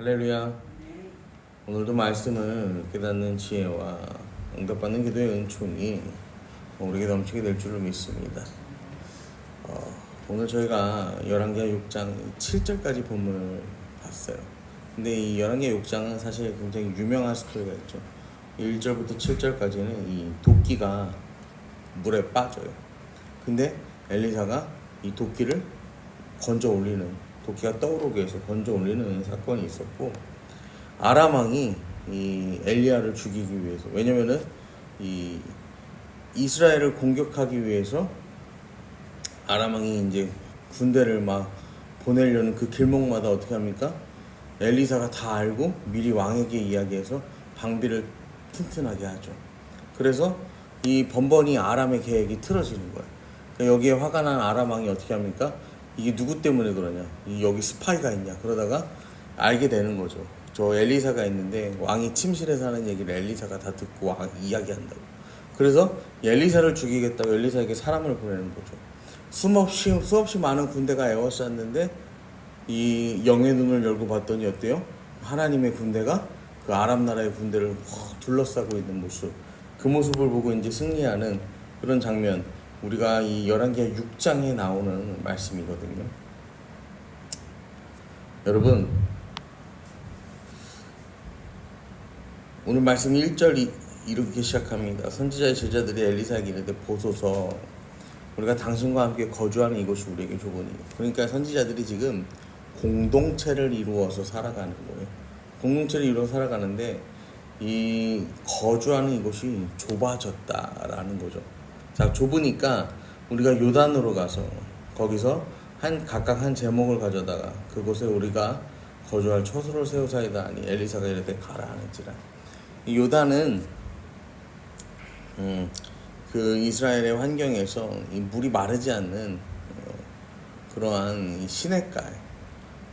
할렐루야. 오늘도 말씀을 깨닫는 지혜와 응답받는 기도의 은총이 우리에게 넘치게 될 줄을 믿습니다. 오늘 저희가 열왕기하 6장 7절까지 본문을 봤어요. 근데 이 열왕기하 6장은 사실 굉장히 유명한 스토리가 있죠. 1절부터 7절까지는 이 도끼가 물에 빠져요. 근데 엘리사가 이 도끼를 건져 올리는, 도끼가 떠오르게 해서 건져 올리는 사건이 있었고, 아람 왕이 이 엘리야를 죽이기 위해서, 왜냐면은 이 이스라엘을 공격하기 위해서 아람 왕이 이제 군대를 막 보내려는 그 길목마다 어떻게 합니까? 엘리사가 다 알고 미리 왕에게 이야기해서 방비를 튼튼하게 하죠. 그래서 이 번번이 아람의 계획이 틀어지는 거예요. 그러니까 여기에 화가 난 아람 왕이 어떻게 합니까? 이게 누구 때문에 그러냐? 여기 스파이가 있냐? 그러다가 알게 되는 거죠. 저 엘리사가 있는데 왕이 침실에서 하는 얘기를 엘리사가 다 듣고 왕 이야기한다고. 그래서 엘리사를 죽이겠다고 엘리사에게 사람을 보내는 거죠. 수없이 많은 군대가 에워쌌는데 이 영의 눈을 열고 봤더니 어때요? 하나님의 군대가 그 아람 나라의 군대를 둘러싸고 있는 모습. 그 모습을 보고 이제 승리하는 그런 장면. 우리가 이 열왕기하 6장에 나오는 말씀이거든요. 여러분, 오늘 말씀 1절이 이렇게 시작합니다. 선지자의 제자들이 엘리사에게 이르되 보소서, 우리가 당신과 함께 거주하는 이곳이 우리에게 좋으니. 그러니까 선지자들이 지금 공동체를 이루어서 살아가는 거예요. 공동체를 이루어서 살아가는데 이 거주하는 이곳이 좁아졌다라는 거죠. 자, 좁으니까 우리가 요단으로 가서 거기서 각각 한 제목을 가져다가 그곳에 우리가 거주할 처소를 세우사이다 하니 엘리사가 이르되 가라 하는지라. 이 요단은 그 이스라엘의 환경에서 이 물이 마르지 않는 그러한 이 시냇가에,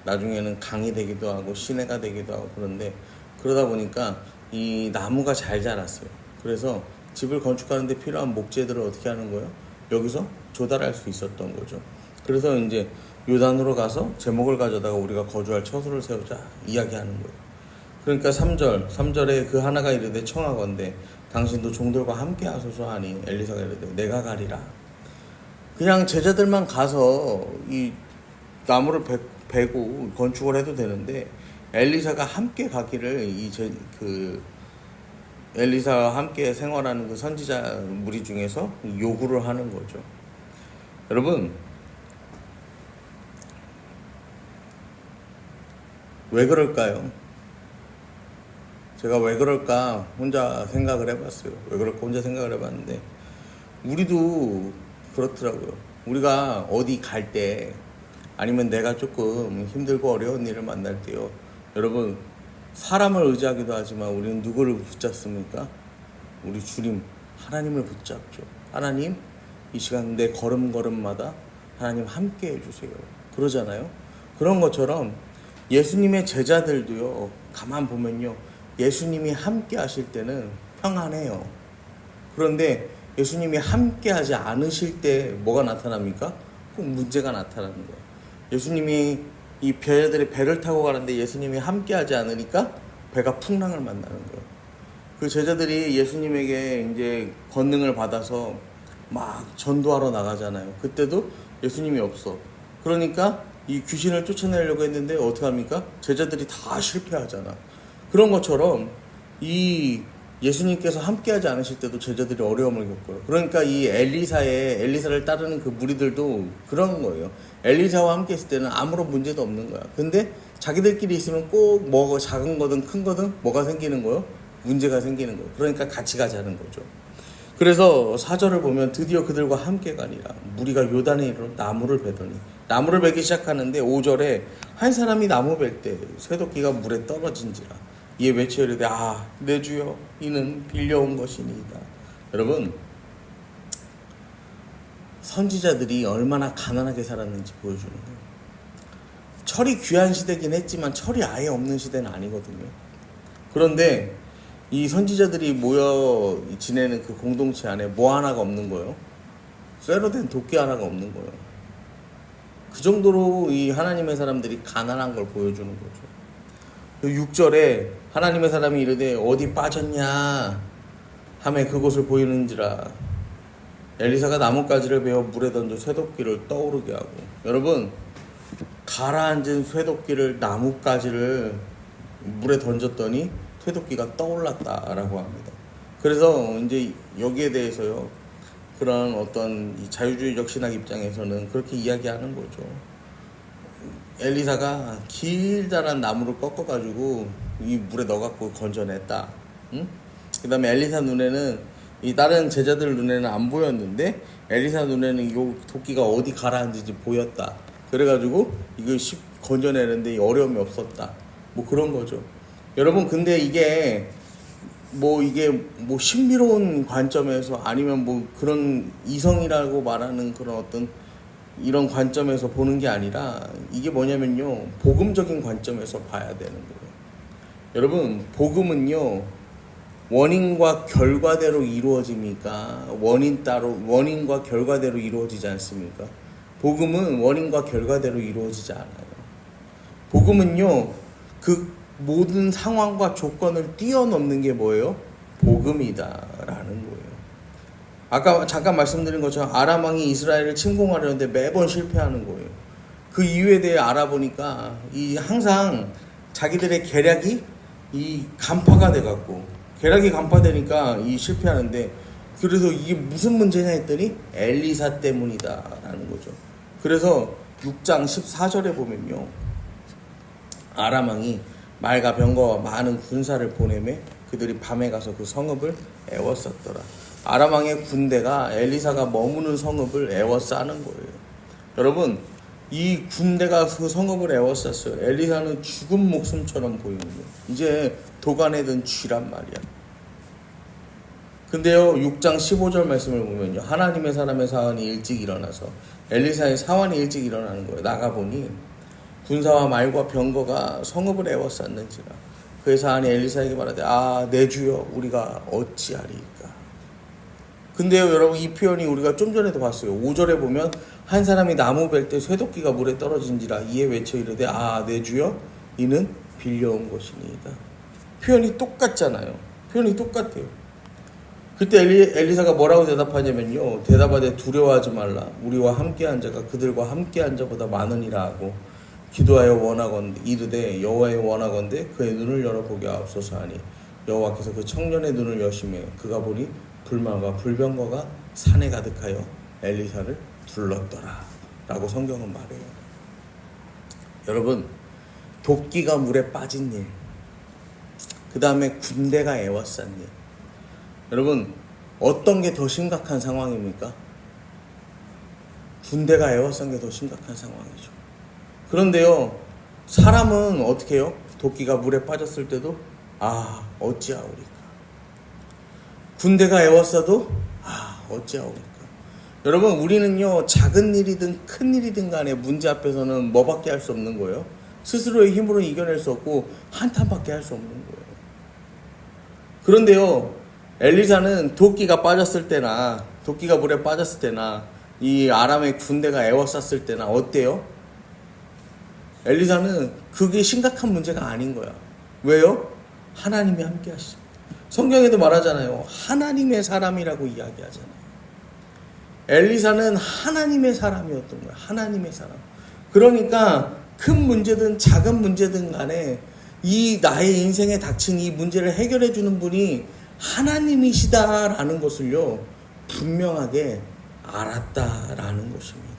나중에는 강이 되기도 하고 시내가 되기도 하고, 그런데 그러다 보니까 이 나무가 잘 자랐어요. 그래서 집을 건축하는데 필요한 목재들을 어떻게 하는 거예요? 여기서 조달할 수 있었던 거죠. 그래서 이제 요단으로 가서 제목을 가져다가 우리가 거주할 처소를 세우자 이야기하는 거예요. 그러니까 3절에 그 하나가 이르되 청하건대 당신도 종들과 함께 하소서 하니 엘리사가 이르되 내가 가리라. 그냥 제자들만 가서 이 나무를 베고 건축을 해도 되는데 엘리사가 함께 가기를 엘리사와 함께 생활하는 그 선지자 무리 중에서 요구를 하는 거죠. 여러분, 왜 그럴까요? 제가 왜 그럴까 혼자 생각을 해봤어요. 왜 그럴까 혼자 생각을 해봤는데, 우리도 그렇더라고요. 우리가 어디 갈 때, 아니면 내가 조금 힘들고 어려운 일을 만날 때요, 여러분, 사람을 의지하기도 하지만 우리는 누구를 붙잡습니까? 우리 주님 하나님을 붙잡죠. 하나님, 이 시간 내 걸음걸음마다 하나님 함께 해주세요. 그러잖아요. 그런 것처럼 예수님의 제자들도요, 가만 보면요, 예수님이 함께 하실 때는 평안해요. 그런데 예수님이 함께 하지 않으실 때 뭐가 나타납니까? 꼭 문제가 나타나는 거예요. 예수님이 이 제자들이 배를 타고 가는데 예수님이 함께 하지 않으니까 배가 풍랑을 만나는 거예요. 그 제자들이 예수님에게 이제 권능을 받아서 막 전도하러 나가잖아요. 그때도 예수님이 없어. 그러니까 이 귀신을 쫓아내려고 했는데 어떻게 합니까? 제자들이 다 실패하잖아. 그런 것처럼 이 예수님께서 함께하지 않으실 때도 제자들이 어려움을 겪어요. 그러니까 이 엘리사를 따르는 그 무리들도 그런 거예요. 엘리사와 함께 있을 때는 아무런 문제도 없는 거야. 근데 자기들끼리 있으면 꼭 뭐가 작은 거든 큰 거든 뭐가 생기는 거예요? 문제가 생기는 거예요. 그러니까 같이 가자는 거죠. 그래서 4절을 보면 드디어 그들과 함께 가니라. 무리가 요단에 이르러 나무를 베더니, 나무를 베기 시작하는데 5절에 한 사람이 나무 벨 때 쇠도끼가 물에 떨어진지라. 이에 외쳐 이르되 내 주여 이는 빌려온 것이니이다. 여러분, 선지자들이 얼마나 가난하게 살았는지 보여주는 거예요. 철이 귀한 시대긴 했지만 철이 아예 없는 시대는 아니거든요. 그런데 이 선지자들이 모여 지내는 그 공동체 안에 뭐 하나가 없는 거예요? 쇠로 된 도끼 하나가 없는 거예요. 그 정도로 이 하나님의 사람들이 가난한 걸 보여주는 거죠. 6절에 하나님의 사람이 이르되 어디 빠졌냐 하매 그곳을 보이는지라. 엘리사가 나뭇가지를 베어 물에 던져 쇠도끼를 떠오르게 하고. 여러분, 가라앉은 쇠도끼를 나뭇가지를 물에 던졌더니 쇠도끼가 떠올랐다라고 합니다. 그래서 이제 여기에 대해서요, 그런 어떤 이 자유주의적 신학 입장에서는 그렇게 이야기하는 거죠. 엘리사가 길다란 나무를 꺾어가지고 이 물에 넣어갖고 건져냈다. 응? 그 다음에 엘리사 눈에는, 이 다른 제자들 눈에는 안 보였는데 엘리사 눈에는 이 도끼가 어디 가라앉은지 보였다. 그래가지고 이걸 건져내는데 어려움이 없었다. 뭐 그런 거죠. 여러분, 근데 이게 뭐 신비로운 관점에서 아니면 뭐 그런 이성이라고 말하는 그런 어떤 이런 관점에서 보는 게 아니라 이게 뭐냐면요, 복음적인 관점에서 봐야 되는 거예요. 여러분, 복음은요, 원인과 결과대로 이루어집니까? 원인과 결과대로 이루어지지 않습니까? 복음은 원인과 결과대로 이루어지지 않아요. 복음은요, 그 모든 상황과 조건을 뛰어넘는 게 뭐예요? 복음이다라는 거예요. 아까 잠깐 말씀드린 것처럼 아람 왕이 이스라엘을 침공하려는데 매번 실패하는 거예요. 그 이유에 대해 알아보니까 항상 자기들의 계략이 간파가 돼갖고, 계략이 간파되니까 실패하는데, 그래서 이게 무슨 문제냐 했더니 엘리사 때문이다라는 거죠. 그래서 6장 14절에 보면요, 아람 왕이 말과 병거와 많은 군사를 보내매 그들이 밤에 가서 그 성읍을 애워쌌더라. 아람 왕의 군대가 엘리사가 머무는 성읍을 애워싸는 거예요. 여러분, 이 군대가 그 성읍을 애워쌌어요. 엘리사는 죽은 목숨처럼 보이는 거예요. 이제 도가내든 쥐란 말이야. 근데요, 6장 15절 말씀을 보면요, 하나님의 사람의 사환이 일찍 일어나서, 엘리사의 사환이 일찍 일어나는 거예요. 나가보니 군사와 말과 병거가 성읍을 애워쌌는지라. 그의 사환이 엘리사에게 말하되, 내 주여, 우리가 어찌하리이까. 근데요, 여러분, 이 표현이 우리가 좀 전에도 봤어요. 5절에 보면 한 사람이 나무 벨 때 쇠도끼가 물에 떨어진지라 이에 외쳐 이르되, 내 주여, 이는 빌려온 것이니이다. 표현이 똑같잖아요. 표현이 똑같아요. 그때 엘리사가 뭐라고 대답하냐면요, 대답하되 두려워하지 말라. 우리와 함께한 자가 그들과 함께한 자보다 많으니라 하고, 기도하여 원하건대 이르되 여호와의 원하건대 그의 눈을 열어보게 하옵소서 하니, 여호와께서 그 청년의 눈을 여시매 그가 보니 불만과 불병거가 산에 가득하여 엘리사를 둘렀더라 라고 성경은 말해요. 여러분, 도끼가 물에 빠진 일, 그 다음에 군대가 애워싼 일. 여러분, 어떤 게 더 심각한 상황입니까? 군대가 애워싼 게 더 심각한 상황이죠. 그런데요, 사람은 어떻게 해요? 도끼가 물에 빠졌을 때도 어찌하오리까. 군대가 애워싸도 어찌하오리까. 여러분, 우리는요, 작은 일이든 큰 일이든 간에 문제 앞에서는 뭐밖에 할 수 없는 거예요? 스스로의 힘으로 이겨낼 수 없고 한탄밖에 할 수 없는 거예요. 그런데요, 엘리사는 도끼가 빠졌을 때나, 도끼가 물에 빠졌을 때나, 이 아람의 군대가 애워쌌을 때나 어때요? 엘리사는 그게 심각한 문제가 아닌 거야. 왜요? 하나님이 함께 하시죠. 성경에도 말하잖아요. 하나님의 사람이라고 이야기하잖아요. 엘리사는 하나님의 사람이었던 거야. 하나님의 사람. 그러니까 큰 문제든 작은 문제든 간에 이 나의 인생에 닥친 이 문제를 해결해 주는 분이 하나님이시다라는 것을요, 분명하게 알았다라는 것입니다.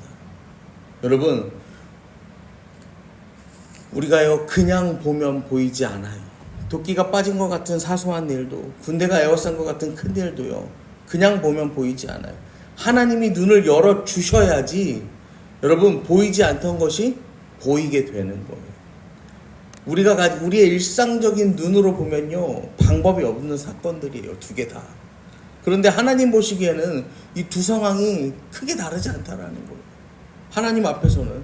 여러분, 우리가요, 그냥 보면 보이지 않아요. 도끼가 빠진 것 같은 사소한 일도, 군대가 에워싼 것 같은 큰 일도요, 그냥 보면 보이지 않아요. 하나님이 눈을 열어주셔야지 여러분, 보이지 않던 것이 보이게 되는 거예요. 우리의 일상적인 눈으로 보면요, 방법이 없는 사건들이에요. 두 개 다. 그런데 하나님 보시기에는 이 두 상황이 크게 다르지 않다라는 거예요. 하나님 앞에서는.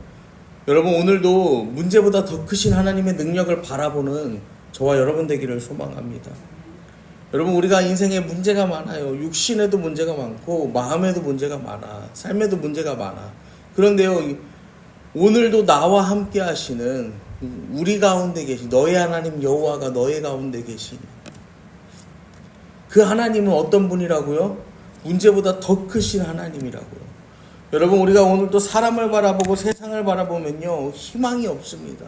여러분, 오늘도 문제보다 더 크신 하나님의 능력을 바라보는 저와 여러분 되기를 소망합니다. 여러분, 우리가 인생에 문제가 많아요. 육신에도 문제가 많고 마음에도 문제가 많아. 삶에도 문제가 많아. 그런데요, 오늘도 나와 함께 하시는 우리 가운데 계신 너의 하나님 여호와가 너의 가운데 계시니 그 하나님은 어떤 분이라고요? 문제보다 더 크신 하나님이라고요. 여러분, 우리가 오늘 또 사람을 바라보고 세상을 바라보면요 희망이 없습니다.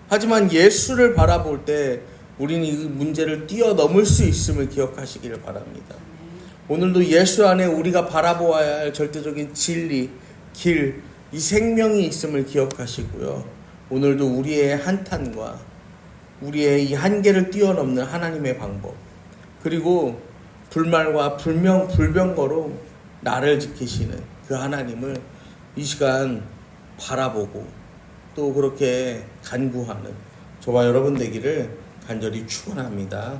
하지만 예수를 바라볼 때 우리는 이 문제를 뛰어넘을 수 있음을 기억하시기를 바랍니다. 오늘도 예수 안에 우리가 바라보아야 할 절대적인 진리, 길, 이 생명이 있음을 기억하시고요. 오늘도 우리의 한탄과 우리의 이 한계를 뛰어넘는 하나님의 방법, 그리고 불말과 불병거로 나를 지키시는 그 하나님을 이 시간 바라보고 또 그렇게 간구하는 저와 여러분 되기를 간절히 축원합니다.